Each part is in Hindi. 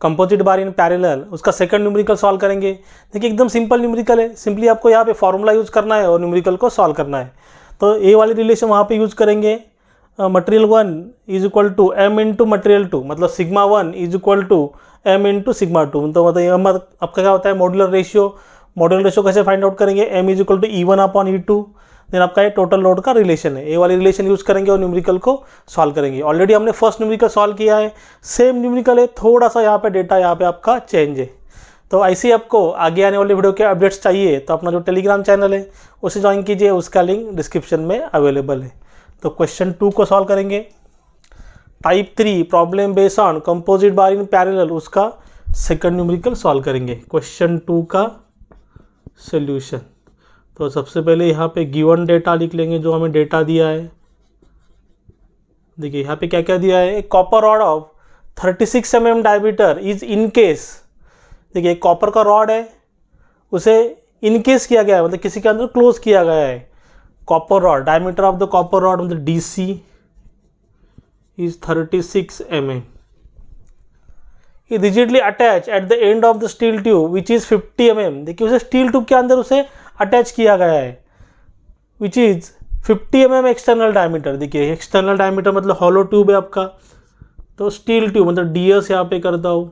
कंपोजिट बार इन पैरेलल, उसका सेकंड न्यूमेरिकल सॉल्व करेंगे। देखिए एकदम सिंपल न्यूमेरिकल है, सिंपली आपको यहाँ पे फॉर्मूला यूज़ करना है और न्यूमेरिकल को सॉल्व करना है। तो ए वाली रिलेशन वहाँ पे यूज़ करेंगे, material 1 is equal to M into material 2, मतलब sigma 1 is equal to M into sigma 2। तो मतलब आपका क्या होता है मॉड्यूलर रेशियो। मॉड्यूलर रेशियो कैसे फाइंड आउट करेंगे, M is equal to E1 upon E2, then आपका ये टोटल लोड का रिलेशन है। ए वाली रिलेशन यूज़ करेंगे और न्यूमेरिकल को सॉल्व करेंगे। ऑलरेडी हमने फर्स्ट न्यूमेरिकल सॉल्व किया है, सेम न्यूमेरिकल है, थोड़ा सा यहाँ पे डेटा यहाँ पे आपका चेंज है। तो ऐसे ही आपको आगे आने वाले वीडियो के अपडेट्स चाहिए तो अपना जो टेलीग्राम चैनल है उसे ज्वाइन कीजिए, उसका लिंक डिस्क्रिप्शन में अवेलेबल है। तो क्वेश्चन 2 को सॉल्व करेंगे। Type 3 problem based on composite bar in parallel, उसका सेकंड न्यूमेरिकल सॉल्व करेंगे। क्वेश्चन 2 का सॉल्यूशन। तो सबसे पहले यहाँ पे गिवन डेटा लिख लेंगे, जो हमें डेटा दिया है। देखिए यहाँ पे क्या क्या दिया है, copper rod of 36 mm diameter is in case. देखिए कॉपर का रॉड है, उसे इनकेस किया गया है, मतलब किसी के अंदर क्लोज किया गया है। Copper rod, diameter of the copper rod मतलब DC is 36 mm। Rigidly attach at the end of the steel tube which is 50 mm। देखिए उसे स्टील ट्यूब के अंदर उसे अटैच किया गया है, which is 50 mm external diameter. देखिए एक्सटर्नल डायमीटर मतलब हॉलो ट्यूब है आपका, तो स्टील ट्यूब मतलब DS यहाँ पे करता हूँ,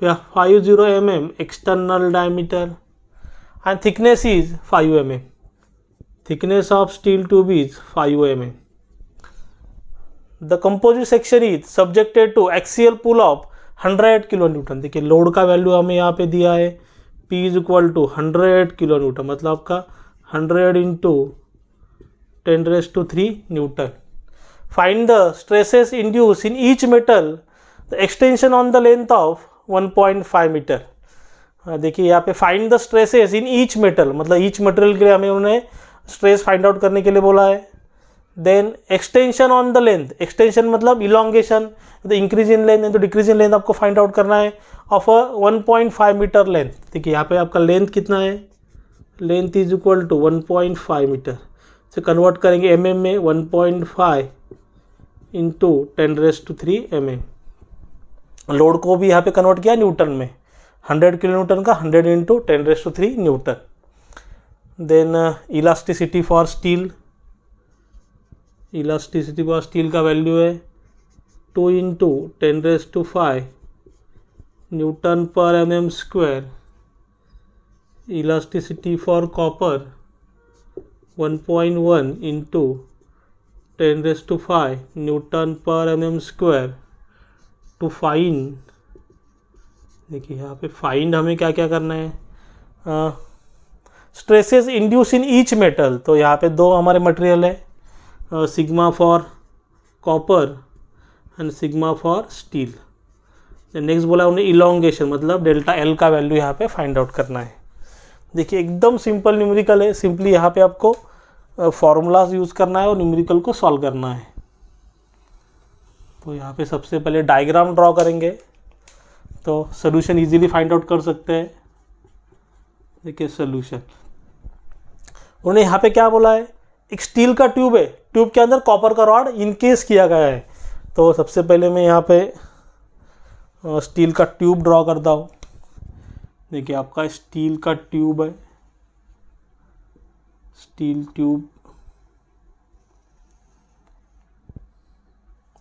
फिर 50 mm external diameter and thickness is 5 mm। Thickness of steel tube is 5 mm। The composite section is subjected to axial pull of 100 kilo newton. देखिए लोड का वैल्यू हमें यहाँ पे दिया है, P is equal to 100 kilo newton, मतलब आपका 100 into 10⁻³ newton. Find the stresses induce in each metal, the extension on the length of 1.5 metre. देखिए यहाँ पे find the stresses in each metal, मतलब ईच मटेरियल के लिए हमें उन्हें स्ट्रेस फाइंड आउट करने के लिए बोला है। Then extension on the length, extension मतलब इलोंगेशन, तो इंक्रीज इन लेंथ तो डिक्रीज इन लेंथ आपको फाइंड आउट करना है ऑफ 1.5 मीटर लेंथ। देखिए यहाँ पे आपका लेंथ कितना है, length is equal to 1.5 metre से कन्वर्ट करेंगे mm में, 1.5 इंटू 10⁻³ mm। लोड को भी यहाँ पे कन्वर्ट किया न्यूटन में, 100 किलो न्यूटन का 100 into 10⁻³ newton. Then elasticity for steel, elasticity for steel का वैल्यू है 2 इंटू 10⁻⁵ न्यूटन पर mm square. Elasticity for copper 1.1 into 10⁻⁵ newton पर mm स्क्वायर। टू फाइंड, देखिए यहाँ पे फाइंड हमें क्या क्या करना है, stresses induce in each metal. तो यहाँ पे दो हमारे मटेरियल है, sigma for copper and sigma for steel. Next बोला उन्हें इलोंगेशन, मतलब डेल्टा L का वैल्यू यहाँ पे फाइंड आउट करना है। देखिए एकदम सिंपल न्यूमेरिकल है, सिंपली यहाँ पे आपको फॉर्मूलाज यूज़ करना है और न्यूमेरिकल को सॉल्व करना है। तो यहाँ पे सबसे पहले डायग्राम ड्रॉ करेंगे तो सोल्यूशन इजीली फाइंड आउट कर सकते हैं। देखिए सोल्यूशन, उन्होंने यहाँ पे क्या बोला है, एक स्टील का ट्यूब है, ट्यूब के अंदर कॉपर का रॉड इनकेस किया गया है। तो सबसे पहले मैं यहाँ पे स्टील का ट्यूब ड्रॉ करता हूँ। देखिए आपका स्टील का ट्यूब है, स्टील ट्यूब,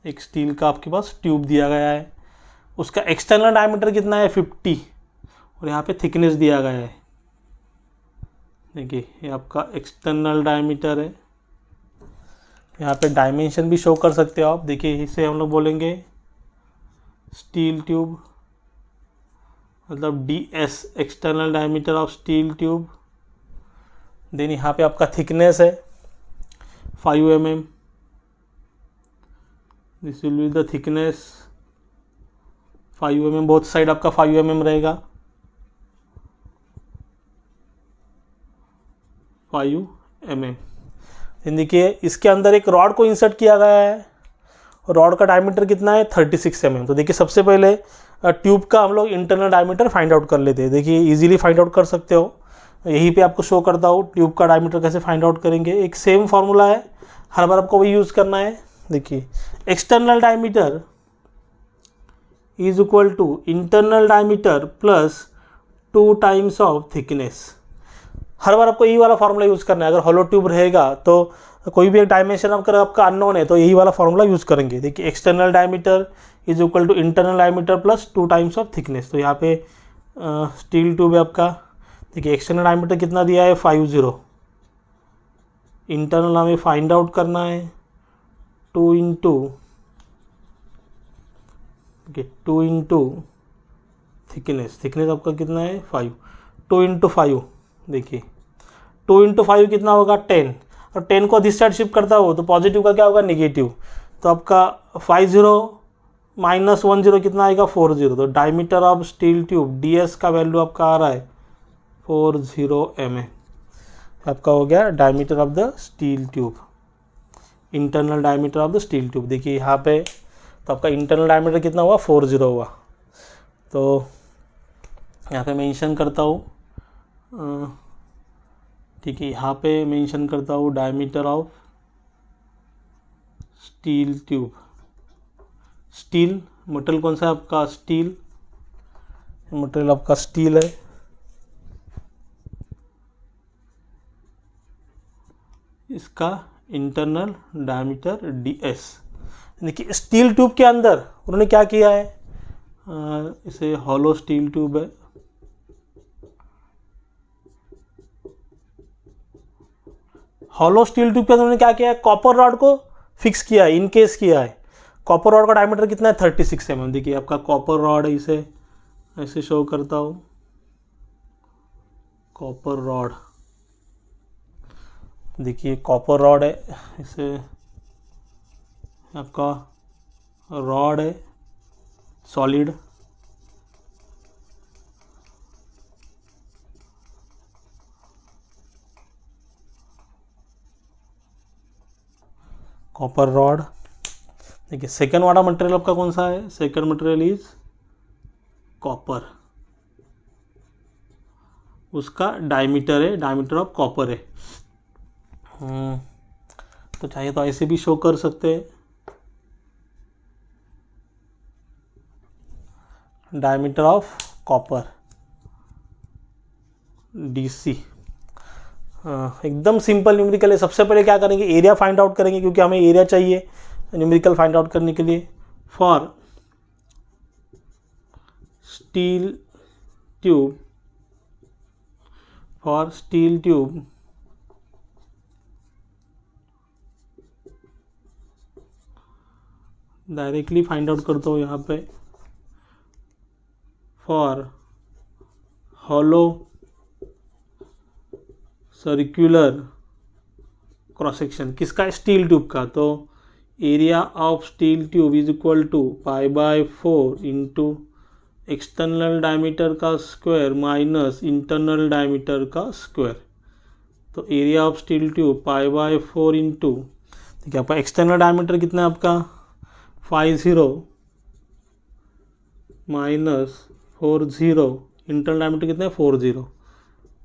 एक स्टील का आपके पास ट्यूब दिया गया है, उसका एक्सटर्नल डायमीटर कितना है 50 और यहाँ पे थिकनेस दिया गया है। देखिए ये आपका एक्सटर्नल डायमीटर है, यहाँ पे डायमेंशन भी शो कर सकते हो आप। देखिए इसे हम लोग बोलेंगे स्टील ट्यूब, मतलब DS external diameter of steel tube. Then यहाँ पे आपका थिकनेस है 5 mm, this will be the thickness 5 mm, both side आपका 5 mm रहेगा, 5 mm। देखिए इसके अंदर एक रॉड को इंसर्ट किया गया है, रॉड का डायमीटर कितना है 36 mm। तो देखिए सबसे पहले ट्यूब का हम लोग इंटरनल डायमीटर फाइंड आउट कर लेते हैं। देखिए इजीली फाइंड आउट कर सकते हो, यहीं पे आपको शो करता हूँ ट्यूब का डायमीटर कैसे फाइंड आउट करेंगे। एक सेम फार्मूला है, हर बार आपको वही यूज़ करना है। देखिए external diameter is equal to internal diameter plus 2 times of thickness. हर बार आपको यही वाला फार्मूला यूज़ करना है। अगर हॉलो ट्यूब रहेगा तो कोई भी एक डायमेंशन अगर आपका अननोन है तो यही वाला फार्मूला यूज़ करेंगे। देखिए external diameter is equal to internal diameter plus 2 times of thickness. तो यहाँ पे स्टील ट्यूब है आपका। देखिए एक्सटर्नल डायमीटर कितना दिया है 50, इंटरनल हमें फाइंड आउट करना है 2 इंटू थिकनेस आपका कितना है 5, 2 इंटू 5। देखिए 2 इंटू 5 कितना होगा 10, और 10 को दिस साइड शिफ्ट करता हो तो पॉजिटिव का क्या होगा नेगेटिव। तो आपका 50 माइनस 10 कितना आएगा 40। तो diameter of steel tube ds का वैल्यू आपका आ रहा है 40 mm। आपका हो गया diameter of the steel tube, internal diameter of the steel tube. देखिए यहाँ पे तो आपका इंटरनल डायमीटर कितना हुआ 40 हुआ। तो यहाँ पे मेंशन करता हूँ, ठीक है, यहाँ पे मेंशन करता हूँ diameter of steel tube. Steel material कौन सा है आपका स्टील, मटेरियल आपका स्टील है। इसका इंटरनल डायमीटर ds। देखिए स्टील ट्यूब के अंदर उन्होंने क्या किया है, इसे हॉलो स्टील ट्यूब है। हॉलो स्टील ट्यूब के अंदर उन्होंने क्या किया है, कॉपर रॉड को फिक्स किया है, इनकेस किया है। कॉपर रॉड का डायमीटर कितना है 36 mm। देखिए आपका कॉपर रॉड, इसे ऐसे शो करता हूँ, कॉपर रॉड। देखिए कॉपर रॉड है, इसे आपका रॉड है सॉलिड, कॉपर रॉड। देखिए सेकंड वाला मटेरियल आपका कौन सा है, सेकंड मटेरियल इज कॉपर, उसका डायमीटर है, डायमीटर ऑफ कॉपर है। तो चाहिए तो ऐसे भी शो कर सकते हैं, डायमीटर ऑफ कॉपर DC। एकदम सिंपल न्यूमेरिकल है। सबसे पहले क्या करेंगे, एरिया फाइंड आउट करेंगे, क्योंकि हमें एरिया चाहिए न्यूमेरिकल फाइंड आउट करने के लिए। For steel tube, directly find out करता हूँ यहाँ पे। For hollow circular cross section, किसका, स्टील ट्यूब का, तो area of steel tube is equal to π/4 into external diameter का स्क्वायर माइनस इंटरनल डायमीटर का स्क्वायर। तो area of steel tube π/4 into, देखिए आपका एक्सटर्नल डायमीटर कितना है आपका 50 माइनस 40, इंटरनल डायमीटर कितना है 40।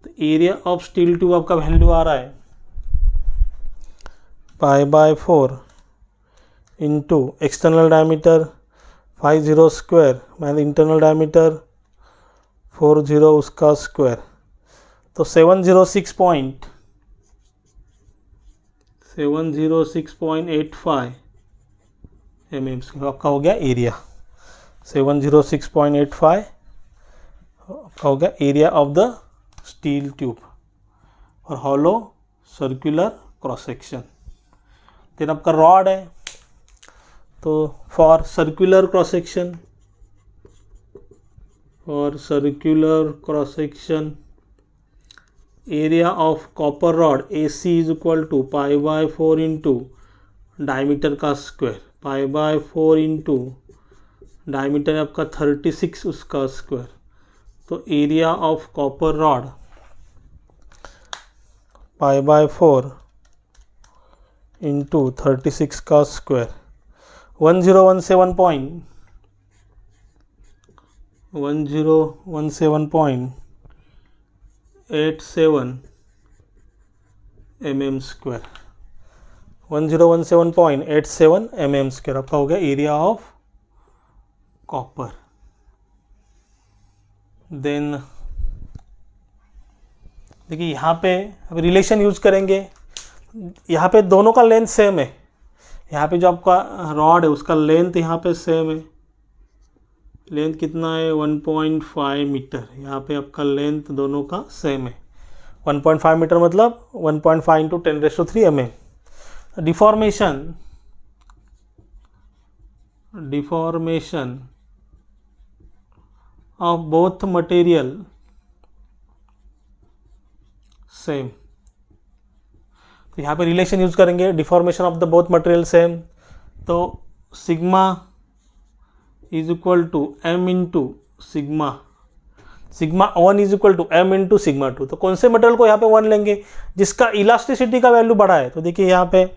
तो एरिया ऑफ स्टील ट्यूब आपका वैल्यू आ रहा है π/4 into external diameter 50 square minus internal diameter 40 उसका स्क्वायर। तो 706.85 mm आपका हो गया एरिया। 706.85 आपका हो गया area of the steel tube और hollow circular cross section. Then आपका रॉड है, तो for circular cross section area of copper rod AC is equal to π/4 into diameter का स्क्वायर, π/4 इंटू डायमीटर आपका 36 उसका स्क्वायर। तो area of copper rod π/4 into 36 का square 1017.87 mm square, 1017.87 mm square आपका हो गया एरिया ऑफ कॉपर। देन देखिए यहाँ पे अब रिलेशन यूज करेंगे, यहाँ पे दोनों का लेंथ सेम है, यहाँ पे जो आपका रॉड है उसका लेंथ यहाँ पे सेम है, लेंथ कितना है 1.5 मीटर, यहाँ पे आपका लेंथ दोनों का सेम है 1.5 मीटर मतलब 1.5 into 10⁻³ mm। Deformation of both material same, तो यहाँ पे रिलेशन यूज करेंगे deformation of the both material same, तो sigma is equal to m into sigma 1 is equal to m into sigma 2। तो कौन से मटेरियल को यहाँ पे 1 लेंगे जिसका इलास्टिसिटी का वैल्यू बड़ा है, तो देखिए यहाँ पे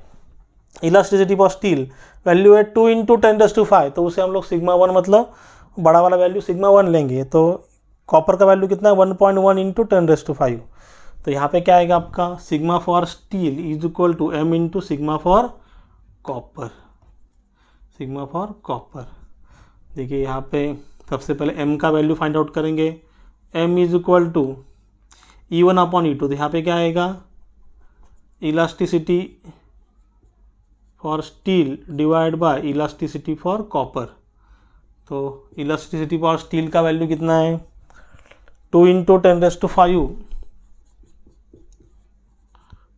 इलास्टिसिटी फॉर स्टील वैल्यू है 2 इंटू 10⁻⁵, तो उसे हम लोग सिग्मा 1 मतलब बड़ा वाला वैल्यू सिग्मा 1 लेंगे। तो कॉपर का वैल्यू कितना है 1.1 इंटू 10⁻⁵, तो यहाँ पे क्या आएगा आपका sigma for steel is equal to m into sigma for copper, sigma for copper. देखिए यहाँ पे सबसे पहले m का वैल्यू फाइंड आउट करेंगे, m is equal to E1 upon E2, तो यहाँ पे क्या आएगा elasticity for steel divide by elasticity for copper. तो इलास्टिसिटी फॉर स्टील का वैल्यू कितना है 2 इंटू 10⁵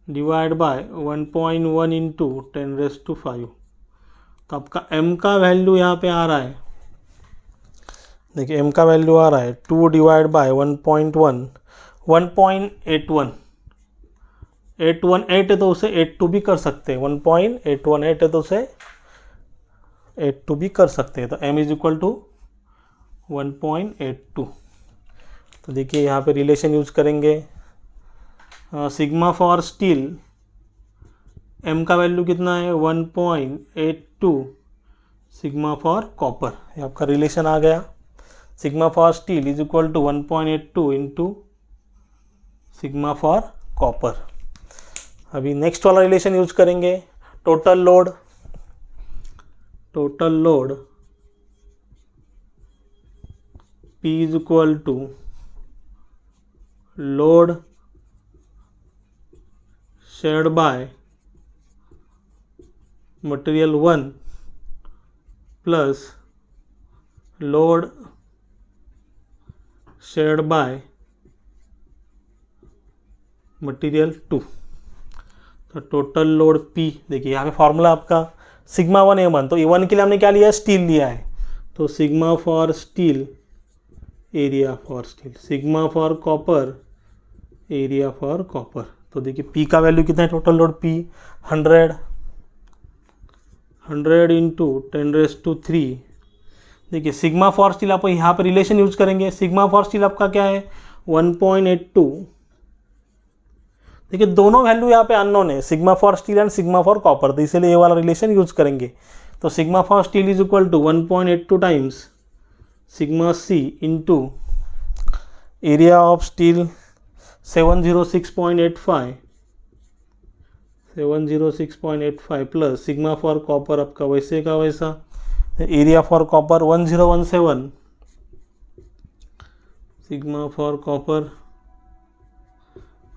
डिवाइड बाय 1.1 इंटू 10⁵। तो आपका m का वैल्यू यहाँ पे आ रहा है, देखिए m का वैल्यू आ रहा है 2 डिवाइड बाय 1.1 1.81, 818 है तो उसे 82 भी कर सकते हैं, 1.818 है तो उसे 82 भी कर सकते हैं, तो m इज इक्वल टू 1.82। तो देखिए यहाँ पे रिलेशन यूज करेंगे, सिग्मा फॉर स्टील m का वैल्यू कितना है 1.82 सिग्मा फॉर कॉपर, ये आपका रिलेशन आ गया। Sigma for steel is equal to 1.82 into sigma for copper. अभी नेक्स्ट वाला रिलेशन यूज करेंगे, total load P is equal to load shared by material 1 plus load shared by material 2। तो टोटल लोड P, देखिए यहाँ पे फॉर्मूला आपका सिग्मा 1 A1, तो A1 के लिए हमने क्या लिया है स्टील लिया है, तो sigma for steel area for steel, sigma for copper area for copper. तो देखिए P का वैल्यू कितना है टोटल लोड P 100 इंटू 10⁻³ देखिए सिग्मा फॉर स्टील आप यहाँ पर रिलेशन यूज करेंगे, सिग्मा फॉर स्टील आपका क्या है 1.82, देखिए दोनों वैल्यू यहाँ पे अननोन है, sigma for steel and sigma for copper, तो इसीलिए ये वाला रिलेशन यूज करेंगे। तो sigma for steel is equal to 1.82 times sigma C into area of steel 706.85 plus sigma for copper आपका वैसे का वैसा, area for copper 1017, sigma for copper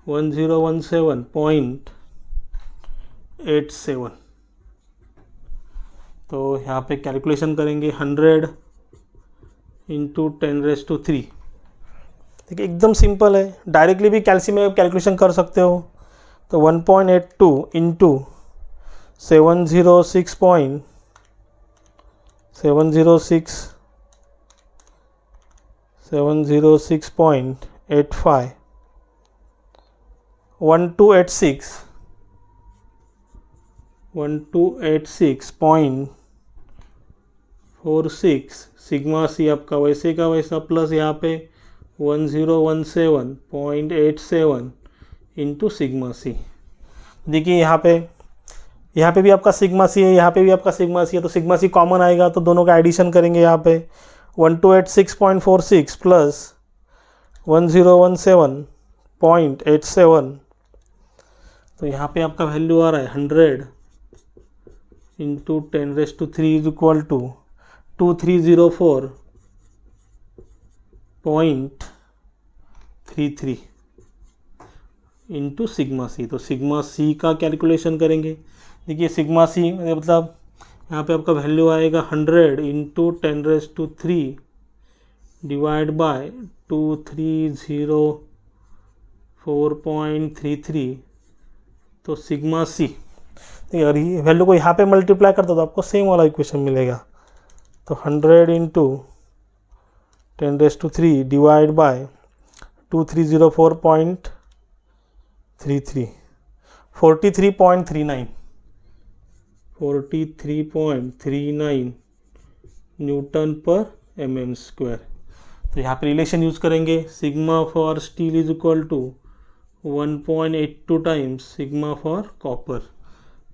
1017.87। तो यहाँ पे कैलकुलेशन करेंगे 100 इंटू 10⁻³ देखिए एकदम सिंपल है, डायरेक्टली भी कैल्सी में कैलकुलेशन कर सकते हो। तो 1.82 इंटू 706.85 1286.46 सिग्मा C आपका वैसे का वैसा प्लस यहाँ पे 1017.87 इंटू सिग्मा C। देखिए यहाँ पे भी आपका सिग्मा C है, यहाँ पे भी आपका सिग्मा C है, तो सिग्मा C कॉमन आएगा तो दोनों का एडिशन करेंगे। यहाँ पे 1286.46 प्लस 1017.87, तो यहाँ पे आपका वैल्यू आ रहा है 100 into 10⁻³ is equal to 2304 0.33 into sigma C. तो सिग्मा सी का कैलकुलेशन करेंगे। देखिए सिग्मा सी मतलब यहाँ पे आपका वैल्यू आएगा 100 इंटू 10⁻³ डिवाइड बाय 2304.33। तो सिग्मा सी, अगर ये वैल्यू को यहाँ पे मल्टीप्लाई करता तो आपको सेम वाला इक्वेशन मिलेगा। तो 100 इंटू 10⁻³ डिवाइड बाय 2304.33 43.39 न्यूटन पर mm स्क्वायर। तो यहाँ पे रिलेशन यूज करेंगे, sigma for steel is equal to 1.82 times sigma for copper.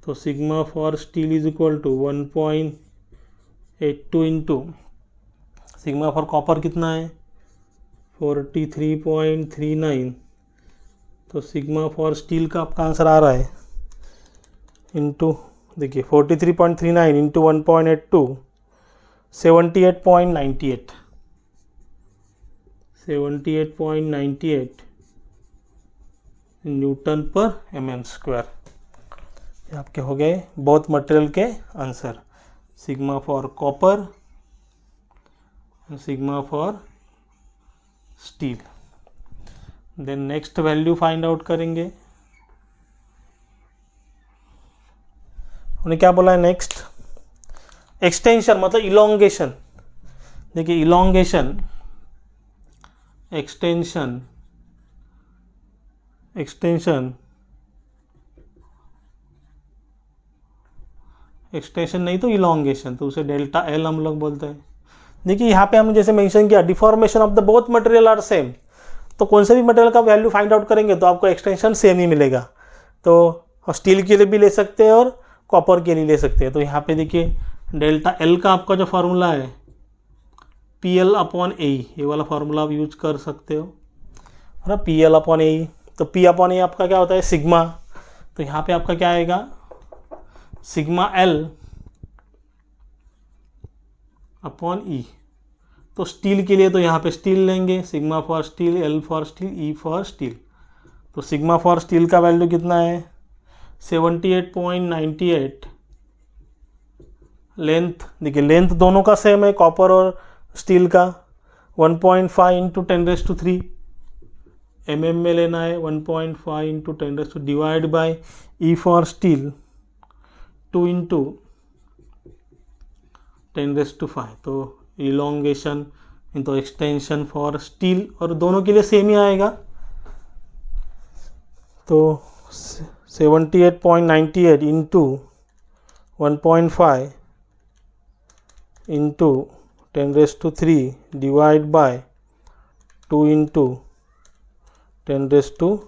तो sigma for steel is equal to 1.82 into sigma for copper कितना है 43.39। तो सिग्मा फॉर स्टील का आपका आंसर आ रहा है इंटू, देखिए 43.39 इंटू 1.82 78.98 न्यूटन पर mm स्क्वायर। ये आपके हो गए बोथ मटेरियल के answer, sigma for copper, sigma for steel. Then next value find out करेंगे। उन्हें क्या बोला है नेक्स्ट, एक्सटेंशन मतलब इलोंगेशन। देखिए इलोंगेशन, एक्सटेंशन नहीं तो इलोंगेशन, तो उसे डेल्टा एल हम लोग बोलते हैं। देखिए यहाँ पे हमने जैसे मेंशन किया deformation of the both material are same, तो कौन से भी मटेरियल का वैल्यू फाइंड आउट करेंगे तो आपको एक्सटेंशन सेम ही मिलेगा। तो स्टील के लिए भी ले सकते हैं और कॉपर के लिए ले सकते हैं। तो यहाँ पे देखिए डेल्टा एल का आपका जो फार्मूला है PL/A, ये वाला फार्मूला आप यूज कर सकते हो, है ना, PL/A। तो P/A आपका क्या होता है सिग्मा, तो यहाँ पे आपका क्या आएगा सिग्मा L/E। तो स्टील के लिए तो यहाँ पे स्टील लेंगे, sigma for steel, L for steel, E for steel. तो सिग्मा फॉर स्टील का वैल्यू कितना है 78.98। लेंथ, देखिए लेंथ दोनों का सेम है कॉपर और स्टील का, 1.5 इंटू 10⁻³ mm में लेना है, 1.5 into 10⁻³ divide bye E for steel 2 into 10⁻⁵। तो इलोंगेशन तो एक्सटेंशन फॉर स्टील, और दोनों के लिए सेम ही आएगा। तो 78.98 into 1.5 into 10⁻³ divide bye 2 into 10⁻⁵,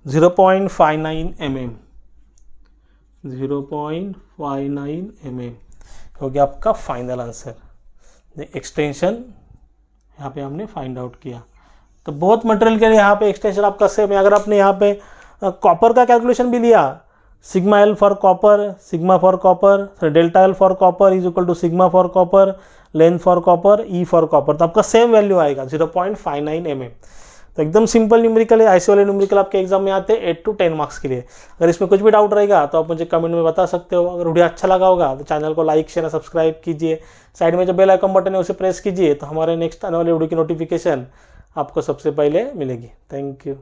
0.59 mm, 0.59 mm हो गया आपका फाइनल आंसर। एक्सटेंशन यहाँ पे हमने फाइंड आउट किया। तो बहुत मटेरियल के लिए यहाँ पे एक्सटेंशन आपका सेम है। अगर आपने यहाँ पे कॉपर का कैलकुलेशन भी लिया, sigma L for copper, sigma for copper, delta L for copper is equal to sigma for copper, length for copper, E for copper, तो आपका सेम वैल्यू आएगा 0.59 mm। तो एकदम सिंपल न्यूमेरिकल है। ऐसे वाले न्यूमेरिकल आपके एग्जाम में आते हैं 8 to 10 मार्क्स के लिए। अगर इसमें कुछ भी डाउट रहेगा तो आप मुझे कमेंट में बता सकते हो। अगर वीडियो अच्छा लगा होगा तो चैनल को लाइक शेयर सब्सक्राइब कीजिए। साइड में जो बेल आइकन बटन है उसे प्रेस कीजिए, तो हमारे नेक्स्ट आने वाले वीडियो की नोटिफिकेशन आपको सबसे पहले मिलेगी। Thank you.